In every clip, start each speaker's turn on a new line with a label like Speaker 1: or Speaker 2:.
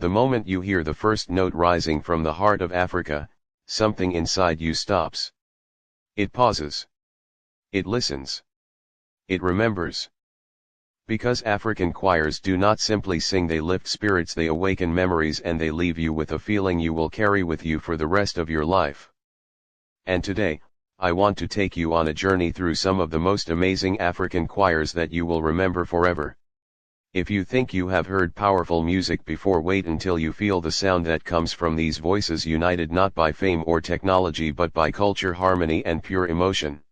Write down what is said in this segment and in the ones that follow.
Speaker 1: The moment you hear the first note rising from the heart of Africa, something inside you stops. It pauses. It listens. It remembers. Because African choirs do not simply sing, they lift spirits, they awaken memories, and they leave you with a feeling you will carry with you for the rest of your life. And today, I want to take you on a journey through some of the most amazing African choirs that you will remember forever. If you think you have heard powerful music before, wait until you feel the sound that comes from these voices, united not by fame or technology but by culture, harmony, and pure emotion.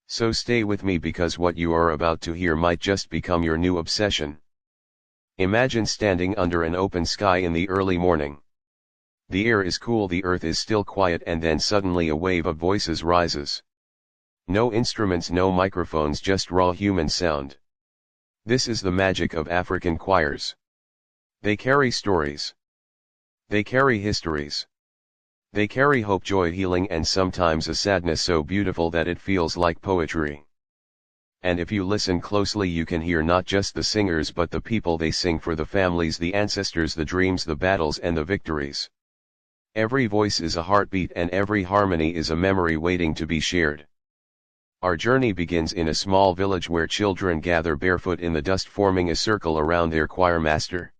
Speaker 1: So stay with me, because what you are about to hear might just become your new obsession. Imagine standing under an open sky in the early morning. The air is cool, the earth is still quiet, and then suddenly a wave of voices rises. No instruments, no microphones, just raw human sound. This is the magic of African choirs. They carry stories. They carry histories. They carry hope, joy, healing, and sometimes a sadness so beautiful that it feels like poetry. And if you listen closely, you can hear not just the singers but the people they sing for, the families, the ancestors, the dreams, the battles, and the victories. Every voice is a heartbeat, and every harmony is a memory waiting to be shared. Our journey begins in a small village where children gather barefoot in the dust, forming a circle around their choir master.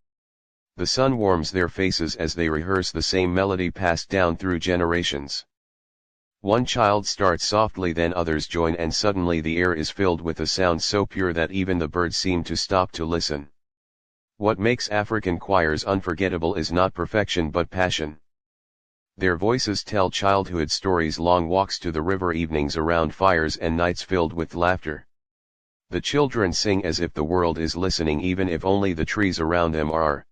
Speaker 1: The sun warms their faces as they rehearse the same melody passed down through generations. One child starts softly, then others join, and suddenly the air is filled with a sound so pure that even the birds seem to stop to listen. What makes African choirs unforgettable is not perfection but passion. Their voices tell childhood stories, long walks to the river, evenings around fires, and nights filled with laughter. The children sing as if the world is listening, even if only the trees around them are.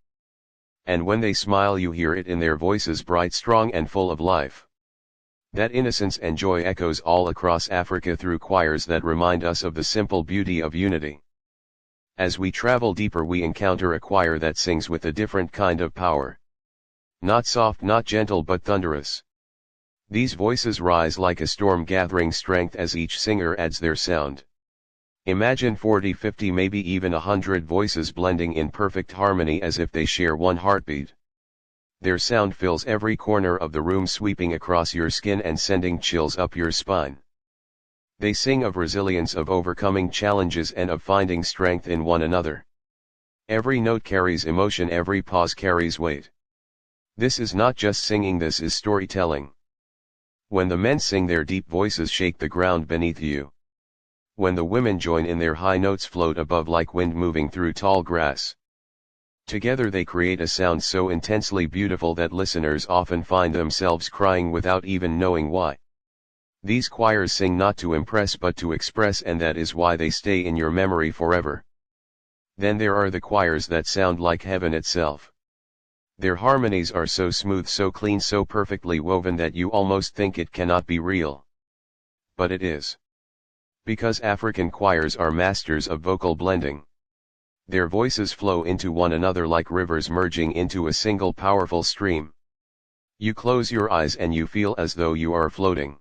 Speaker 1: And when they smile, you hear it in their voices, bright, strong, and full of life. That innocence and joy echoes all across Africa through choirs that remind us of the simple beauty of unity. As we travel deeper, we encounter a choir that sings with a different kind of power. Not soft, not gentle, but thunderous. These voices rise like a storm, gathering strength as each singer adds their sound. Imagine 40, 50, maybe even 100 voices blending in perfect harmony as if they share one heartbeat. Their sound fills every corner of the room, sweeping across your skin and sending chills up your spine. They sing of resilience, of overcoming challenges, and of finding strength in one another. Every note carries emotion, every pause carries weight. This is not just singing, this is storytelling. When the men sing, their deep voices shake the ground beneath you. When the women join in, their high notes float above like wind moving through tall grass. Together they create a sound so intensely beautiful that listeners often find themselves crying without even knowing why. These choirs sing not to impress but to express, and that is why they stay in your memory forever. Then there are the choirs that sound like heaven itself. Their harmonies are so smooth, so clean, so perfectly woven that you almost think it cannot be real. But it is. Because African choirs are masters of vocal blending. Their voices flow into one another like rivers merging into a single powerful stream. You close your eyes and you feel as though you are floating.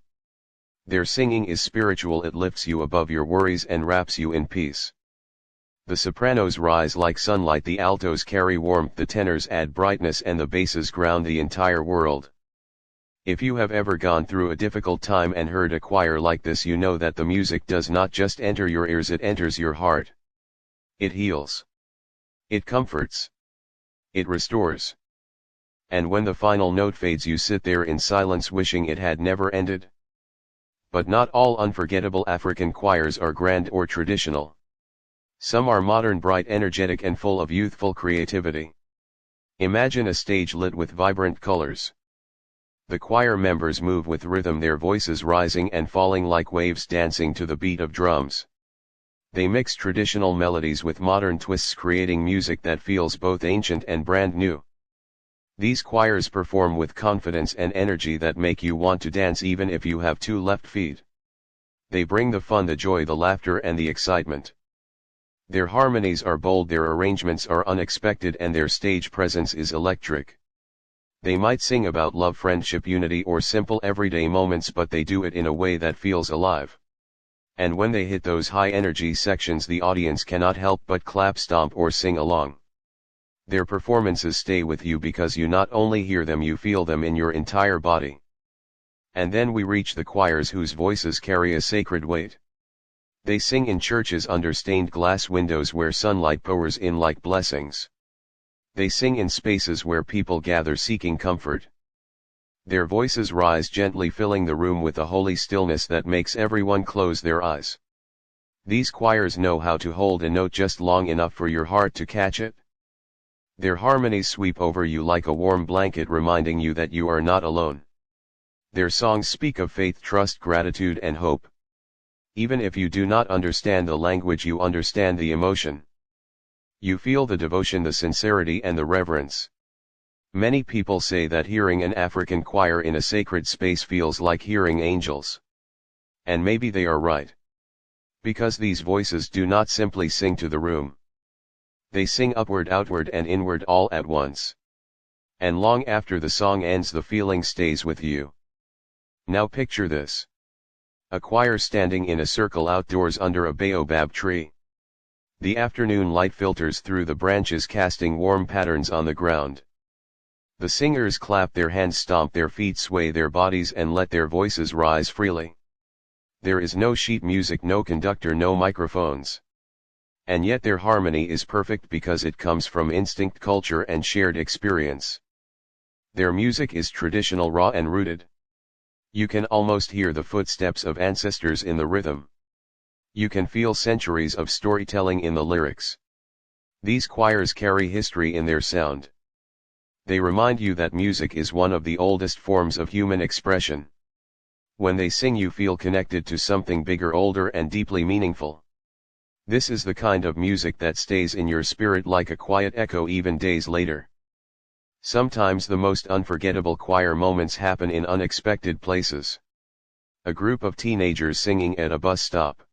Speaker 1: Their singing is spiritual, it lifts you above your worries and wraps you in peace. The sopranos rise like sunlight, the altos carry warmth, the tenors add brightness, and the basses ground the entire world. If you have ever gone through a difficult time and heard a choir like this, you know that the music does not just enter your ears, it enters your heart. It heals. It comforts. It restores. And when the final note fades, you sit there in silence, wishing it had never ended. But not all unforgettable African choirs are grand or traditional. Some are modern, bright, energetic, and full of youthful creativity. Imagine a stage lit with vibrant colors. The choir members move with rhythm, their voices rising and falling like waves dancing to the beat of drums. They mix traditional melodies with modern twists, creating music that feels both ancient and brand new. These choirs perform with confidence and energy that make you want to dance even if you have two left feet. They bring the fun, the joy, the laughter, and the excitement. Their harmonies are bold, their arrangements are unexpected, and their stage presence is electric. They might sing about love, friendship, unity, or simple everyday moments, but they do it in a way that feels alive. And when they hit those high energy sections, the audience cannot help but clap, stomp, or sing along. Their performances stay with you because you not only hear them, you feel them in your entire body. And then we reach the choirs whose voices carry a sacred weight. They sing in churches under stained glass windows where sunlight pours in like blessings. They sing in spaces where people gather seeking comfort. Their voices rise gently, filling the room with a holy stillness that makes everyone close their eyes. These choirs know how to hold a note just long enough for your heart to catch it. Their harmonies sweep over you like a warm blanket, reminding you that you are not alone. Their songs speak of faith, trust, gratitude, and hope. Even if you do not understand the language, you understand the emotion. You feel the devotion, the sincerity, and the reverence. Many people say that hearing an African choir in a sacred space feels like hearing angels. And maybe they are right. Because these voices do not simply sing to the room. They sing upward, outward, and inward all at once. And long after the song ends, the feeling stays with you. Now picture this. A choir standing in a circle outdoors under a baobab tree. The afternoon light filters through the branches, casting warm patterns on the ground. The singers clap their hands, stomp their feet, sway their bodies, and let their voices rise freely. There is no sheet music, no conductor, no microphones. And yet their harmony is perfect because it comes from instinct, culture, and shared experience. Their music is traditional, raw, and rooted. You can almost hear the footsteps of ancestors in the rhythm. You can feel centuries of storytelling in the lyrics. These choirs carry history in their sound. They remind you that music is one of the oldest forms of human expression. When they sing, you feel connected to something bigger, older, and deeply meaningful. This is the kind of music that stays in your spirit like a quiet echo even days later. Sometimes the most unforgettable choir moments happen in unexpected places. A group of teenagers singing at a bus stop.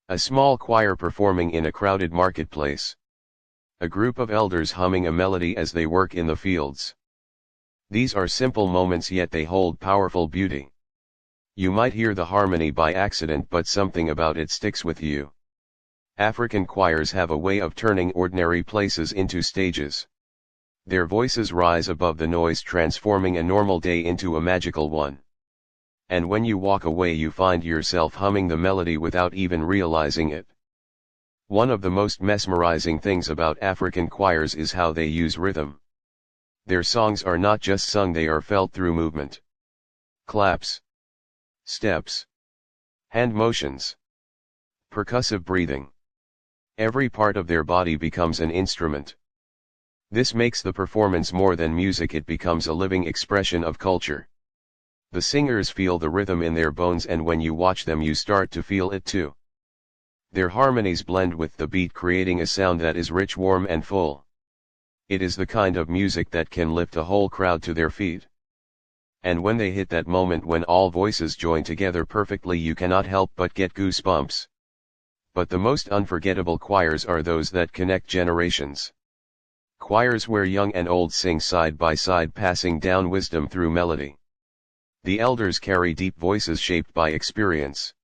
Speaker 1: A small choir performing in a crowded marketplace. A group of elders humming a melody as they work in the fields. These are simple moments, yet they hold powerful beauty. You might hear the harmony by accident, but something about it sticks with you. African choirs have a way of turning ordinary places into stages. Their voices rise above the noise, transforming a normal day into a magical one. And when you walk away, you find yourself humming the melody without even realizing it. One of the most mesmerizing things about African choirs is how they use rhythm. Their songs are not just sung, they are felt through movement. Claps, steps, hand motions, percussive breathing. Every part of their body becomes an instrument. This makes the performance more than music, it becomes a living expression of culture. The singers feel the rhythm in their bones, and when you watch them, you start to feel it too. Their harmonies blend with the beat, creating a sound that is rich, warm, and full. It is the kind of music that can lift a whole crowd to their feet. And when they hit that moment when all voices join together perfectly, you cannot help but get goosebumps. But the most unforgettable choirs are those that connect generations. Choirs where young and old sing side by side, passing down wisdom through melody. The elders carry deep voices shaped by experience.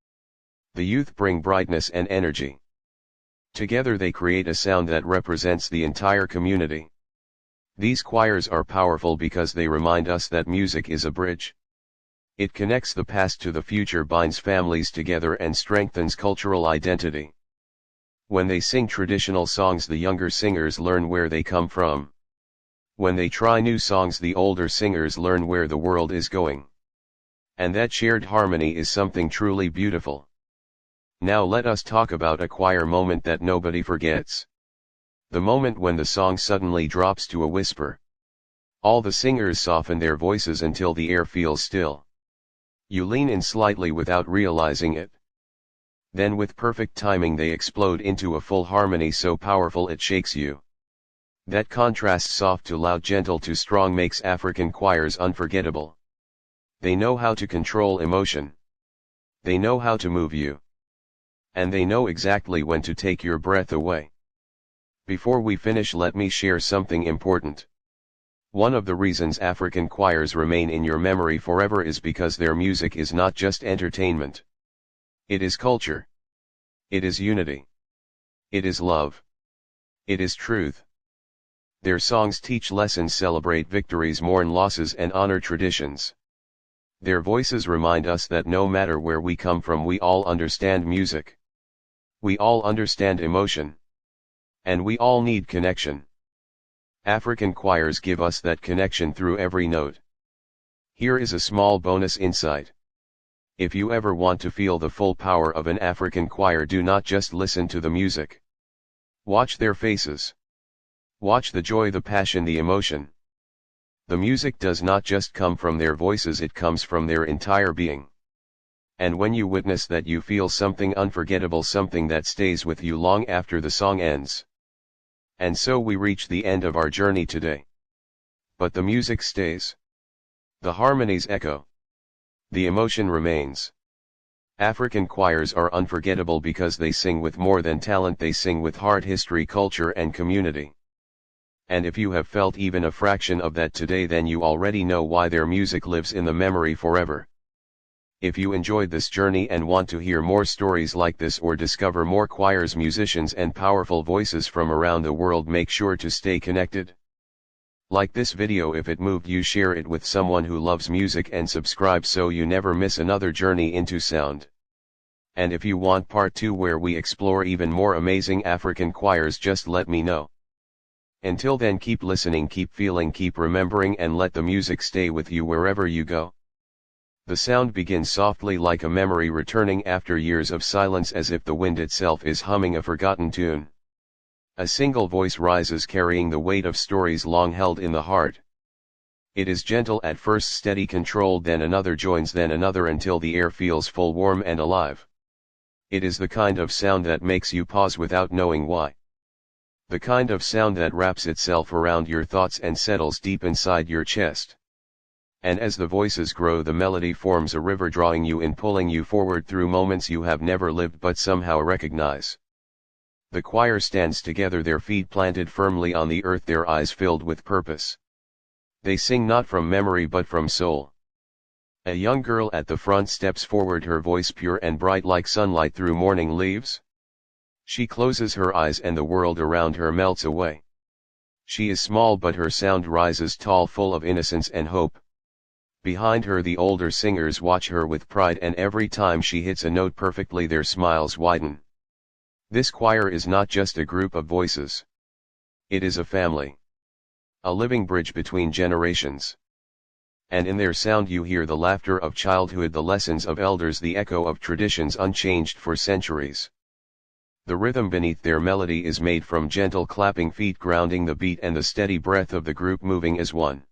Speaker 1: The youth bring brightness and energy. Together they create a sound that represents the entire community. These choirs are powerful because they remind us that music is a bridge. It connects the past to the future, binds families together, and strengthens cultural identity. When they sing traditional songs, the younger singers learn where they come from. When they try new songs, the older singers learn where the world is going. And that shared harmony is something truly beautiful. Now let us talk about a choir moment that nobody forgets. The moment when the song suddenly drops to a whisper. All the singers soften their voices until the air feels still. You lean in slightly without realizing it. Then with perfect timing they explode into a full harmony so powerful it shakes you. That contrast, soft to loud, gentle to strong, makes African choirs unforgettable. They know how to control emotion. They know how to move you. And they know exactly when to take your breath away. Before we finish, let me share something important. One of the reasons African choirs remain in your memory forever is because their music is not just entertainment. It is culture. It is unity. It is love. It is truth. Their songs teach lessons, celebrate victories, mourn losses, and honor traditions. Their voices remind us that no matter where we come from, we all understand music. We all understand emotion. And we all need connection. African choirs give us that connection through every note. Here is a small bonus insight. If you ever want to feel the full power of an African choir, do not just listen to the music. Watch their faces. Watch the joy, the passion, the emotion. The music does not just come from their voices, it comes from their entire being. And when you witness that, you feel something unforgettable, something that stays with you long after the song ends. And so we reach the end of our journey today. But the music stays. The harmonies echo. The emotion remains. African choirs are unforgettable because they sing with more than talent, they sing with heart, history, culture, and community. And if you have felt even a fraction of that today, then you already know why their music lives in the memory forever. If you enjoyed this journey and want to hear more stories like this or discover more choirs, musicians, and powerful voices from around the world, make sure to stay connected. Like this video if it moved you, share it with someone who loves music, and subscribe so you never miss another journey into sound. And if you want part 2 where we explore even more amazing African choirs, just let me know. Until then, keep listening, keep feeling, keep remembering, and let the music stay with you wherever you go. The sound begins softly like a memory returning after years of silence, as if the wind itself is humming a forgotten tune. A single voice rises carrying the weight of stories long held in the heart. It is gentle at first, steady, controlled, then another joins, then another, until the air feels full, warm, and alive. It is the kind of sound that makes you pause without knowing why. The kind of sound that wraps itself around your thoughts and settles deep inside your chest. And as the voices grow, the melody forms a river, drawing you in, pulling you forward through moments you have never lived but somehow recognize. The choir stands together, their feet planted firmly on the earth, their eyes filled with purpose. They sing not from memory but from soul. A young girl at the front steps forward, her voice pure and bright like sunlight through morning leaves. She closes her eyes and the world around her melts away. She is small but her sound rises tall, full of innocence and hope. Behind her the older singers watch her with pride, and every time she hits a note perfectly their smiles widen. This choir is not just a group of voices. It is a family. A living bridge between generations. And in their sound you hear the laughter of childhood, the lessons of elders, the echo of traditions unchanged for centuries. The rhythm beneath their melody is made from gentle clapping feet grounding the beat and the steady breath of the group moving as one.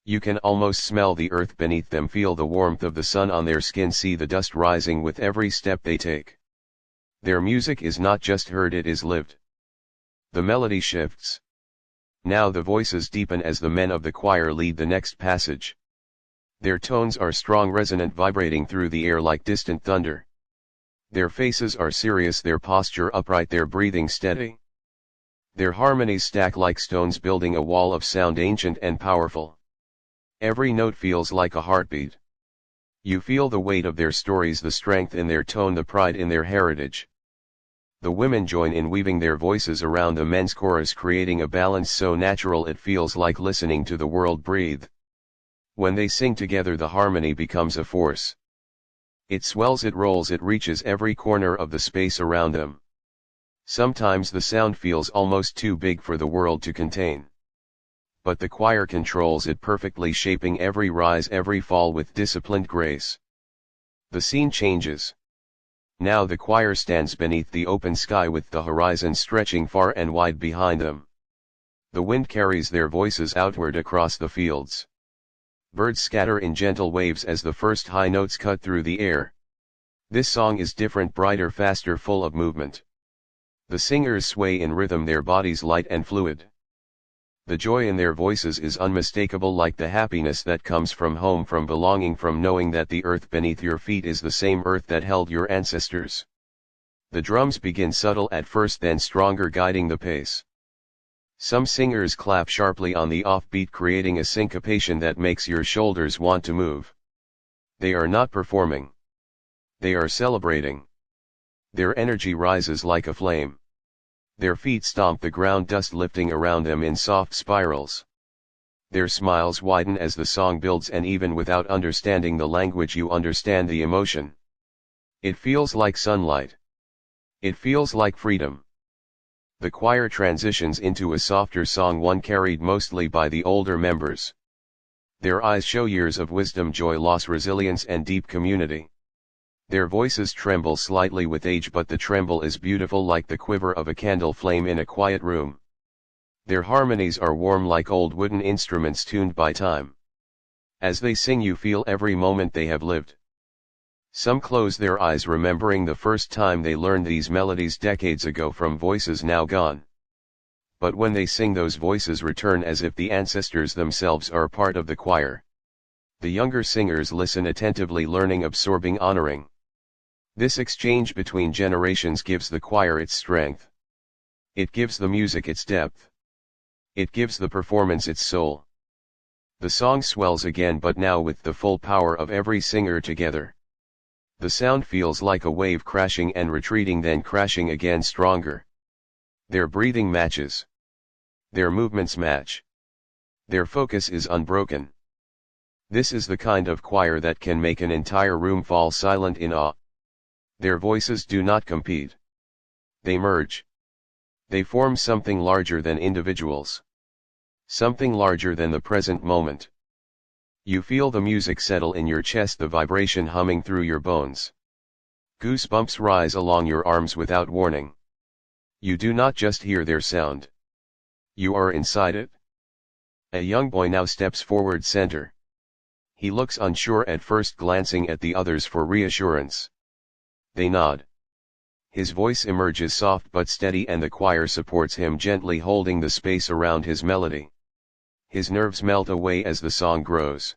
Speaker 1: You can almost smell the earth beneath them, feel the warmth of the sun on their skin, see the dust rising with every step they take. Their music is not just heard, it is lived. The melody shifts. Now the voices deepen as the men of the choir lead the next passage. Their tones are strong, resonant, vibrating through the air like distant thunder. Their faces are serious, their posture upright, their breathing steady. Their harmonies stack like stones, building a wall of sound ancient and powerful. Every note feels like a heartbeat. You feel the weight of their stories, the strength in their tone, the pride in their heritage. The women join in, weaving their voices around the men's chorus, creating a balance so natural it feels like listening to the world breathe. When they sing together, the harmony becomes a force. It swells, it rolls, it reaches every corner of the space around them. Sometimes the sound feels almost too big for the world to contain. But the choir controls it perfectly, shaping every rise, every fall with disciplined grace. The scene changes. Now the choir stands beneath the open sky with the horizon stretching far and wide behind them. The wind carries their voices outward across the fields. Birds scatter in gentle waves as the first high notes cut through the air. This song is different, brighter, faster, full of movement. The singers sway in rhythm, their bodies light and fluid. The joy in their voices is unmistakable, like the happiness that comes from home, from belonging, from knowing that the earth beneath your feet is the same earth that held your ancestors. The drums begin subtle at first, then stronger, guiding the pace. Some singers clap sharply on the offbeat, creating a syncopation that makes your shoulders want to move. They are not performing. They are celebrating. Their energy rises like a flame. Their feet stomp the ground, dust lifting around them in soft spirals. Their smiles widen as the song builds, and even without understanding the language you understand the emotion. It feels like sunlight. It feels like freedom. The choir transitions into a softer song, one carried mostly by the older members. Their eyes show years of wisdom, joy, loss, resilience, and deep community. Their voices tremble slightly with age, but the tremble is beautiful, like the quiver of a candle flame in a quiet room. Their harmonies are warm like old wooden instruments tuned by time. As they sing, you feel every moment they have lived. Some close their eyes, remembering the first time they learned these melodies decades ago from voices now gone. But when they sing, those voices return as if the ancestors themselves are part of the choir. The younger singers listen attentively, learning, absorbing, honoring. This exchange between generations gives the choir its strength. It gives the music its depth. It gives the performance its soul. The song swells again, but now with the full power of every singer together. The sound feels like a wave, crashing and retreating, then crashing again, stronger. Their breathing matches. Their movements match. Their focus is unbroken. This is the kind of choir that can make an entire room fall silent in awe. Their voices do not compete. They merge. They form something larger than individuals. Something larger than the present moment. You feel the music settle in your chest, the vibration humming through your bones. Goosebumps rise along your arms without warning. You do not just hear their sound. You are inside it. A young boy now steps forward center. He looks unsure at first, glancing at the others for reassurance. They nod. His voice emerges soft but steady, and the choir supports him, gently holding the space around his melody. His nerves melt away as the song grows.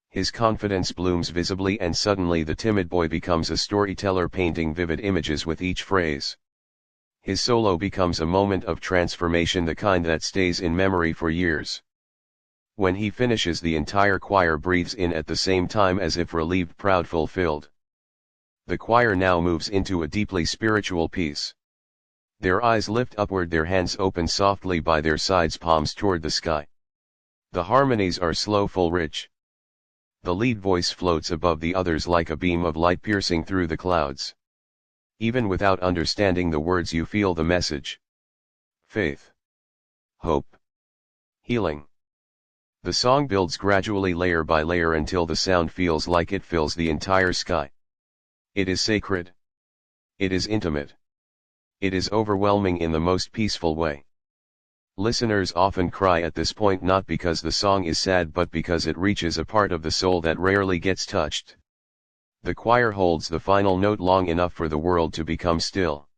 Speaker 1: His confidence blooms visibly, and suddenly the timid boy becomes a storyteller, painting vivid images with each phrase. His solo becomes a moment of transformation, the kind that stays in memory for years. When he finishes, the entire choir breathes in at the same time, as if relieved, proud, fulfilled. The choir now moves into a deeply spiritual peace. Their eyes lift upward, their hands open softly by their sides, palms toward the sky. The harmonies are slow, full, rich. The lead voice floats above the others like a beam of light piercing through the clouds. Even without understanding the words, you feel the message. Faith. Hope. Healing. The song builds gradually, layer by layer, until the sound feels like it fills the entire sky. It is sacred. It is intimate. It is overwhelming in the most peaceful way. Listeners often cry at this point, not because the song is sad, but because it reaches a part of the soul that rarely gets touched. The choir holds the final note long enough for the world to become still.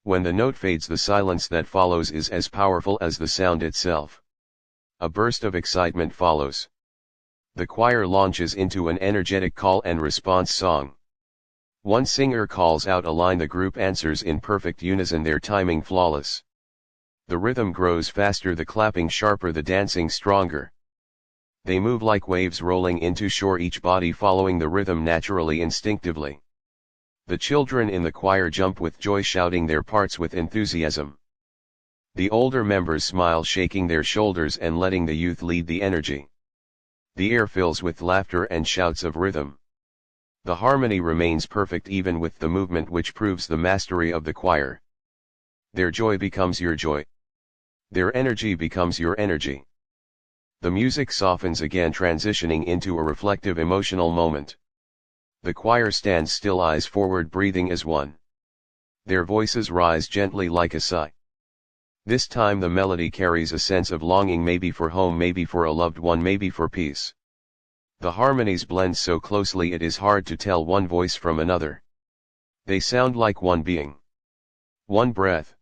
Speaker 1: When the note fades, the silence that follows is as powerful as the sound itself. A burst of excitement follows. The choir launches into an energetic call and response song. One singer calls out a line, the group answers in perfect unison, their timing flawless. The rhythm grows faster, the clapping sharper, the dancing stronger. They move like waves rolling into shore, each body following the rhythm naturally, instinctively. The children in the choir jump with joy, shouting their parts with enthusiasm. The older members smile, shaking their shoulders and letting the youth lead the energy. The air fills with laughter and shouts of rhythm. The harmony remains perfect even with the movement, which proves the mastery of the choir. Their joy becomes your joy. Their energy becomes your energy. The music softens again, transitioning into a reflective, emotional moment. The choir stands still, eyes forward, breathing as one. Their voices rise gently like a sigh. This time the melody carries a sense of longing, maybe for home, maybe for a loved one, maybe for peace. The harmonies blend so closely it is hard to tell one voice from another. They sound like one being. One breath.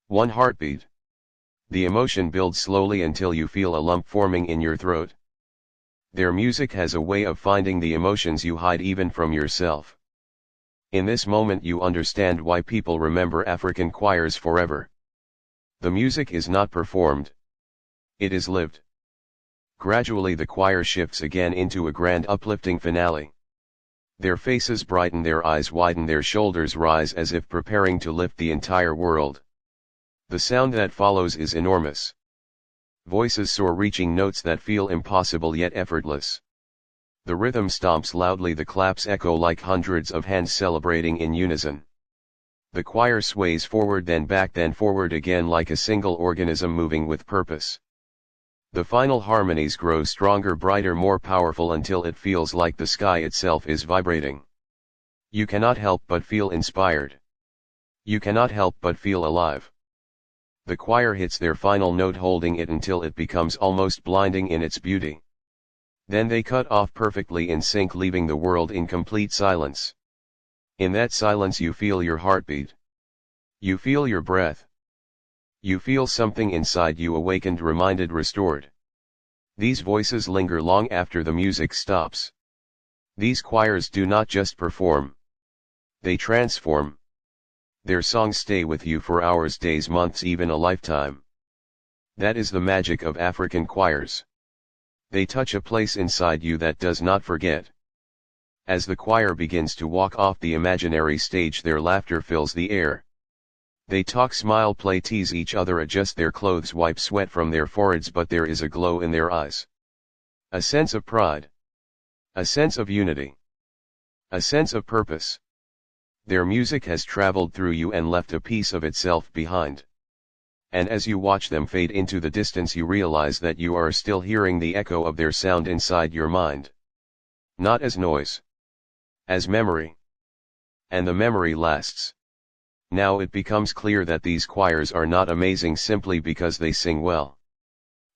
Speaker 1: One heartbeat. The emotion builds slowly until you feel a lump forming in your throat. Their music has a way of finding the emotions you hide even from yourself. In this moment you understand why people remember African choirs forever. The music is not performed. It is lived. Gradually the choir shifts again into a grand, uplifting finale. Their faces brighten, their eyes widen, their shoulders rise as if preparing to lift the entire world. The sound that follows is enormous. Voices soar, reaching notes that feel impossible yet effortless. The rhythm stomps loudly, the claps echo like hundreds of hands celebrating in unison. The choir sways forward, then back, then forward again, like a single organism moving with purpose. The final harmonies grow stronger, brighter, more powerful, until it feels like the sky itself is vibrating. You cannot help but feel inspired. You cannot help but feel alive. The choir hits their final note, holding it until it becomes almost blinding in its beauty. Then they cut off perfectly in sync, leaving the world in complete silence. In that silence you feel your heartbeat. You feel your breath. You feel something inside you awakened, reminded, restored. These voices linger long after the music stops. These choirs do not just perform. They transform. Their songs stay with you for hours, days, months, even a lifetime. That is the magic of African choirs. They touch a place inside you that does not forget. As the choir begins to walk off the imaginary stage, their laughter fills the air. They talk, smile, play, tease each other, adjust their clothes, wipe sweat from their foreheads, but there is a glow in their eyes. A sense of pride. A sense of unity. A sense of purpose. Their music has traveled through you and left a piece of itself behind. And as you watch them fade into the distance, you realize that you are still hearing the echo of their sound inside your mind. Not as noise. As memory. And the memory lasts. Now it becomes clear that these choirs are not amazing simply because they sing well.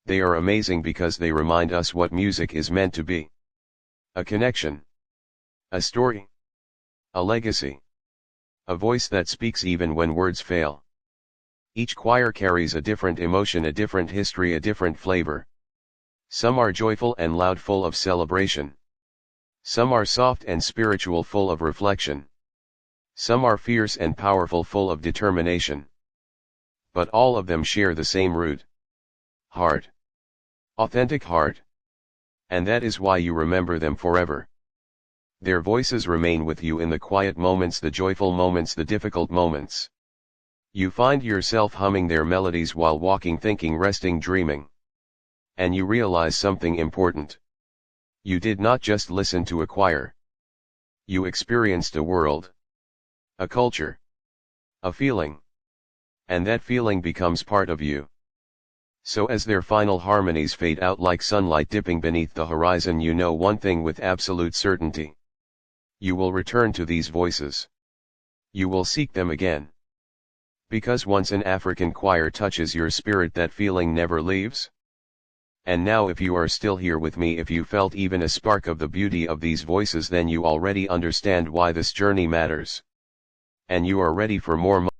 Speaker 1: They are amazing because they remind us what music is meant to be. A connection. A story. A legacy. A voice that speaks even when words fail. Each choir carries a different emotion, a different history, a different flavor. Some are joyful and loud, full of celebration. Some are soft and spiritual, full of reflection. Some are fierce and powerful, full of determination. But all of them share the same root. Heart. Authentic heart. And that is why you remember them forever. Their voices remain with you in the quiet moments, the joyful moments, the difficult moments. You find yourself humming their melodies while walking, thinking, resting, dreaming. And you realize something important. You did not just listen to a choir. You experienced a world. A culture. A feeling. And that feeling becomes part of you. So as their final harmonies fade out like sunlight dipping beneath the horizon, you know one thing with absolute certainty. You will return to these voices. You will seek them again. Because once an African choir touches your spirit, that feeling never leaves. And now, if you are still here with me, if you felt even a spark of the beauty of these voices, then you already understand why this journey matters. And you are ready for more.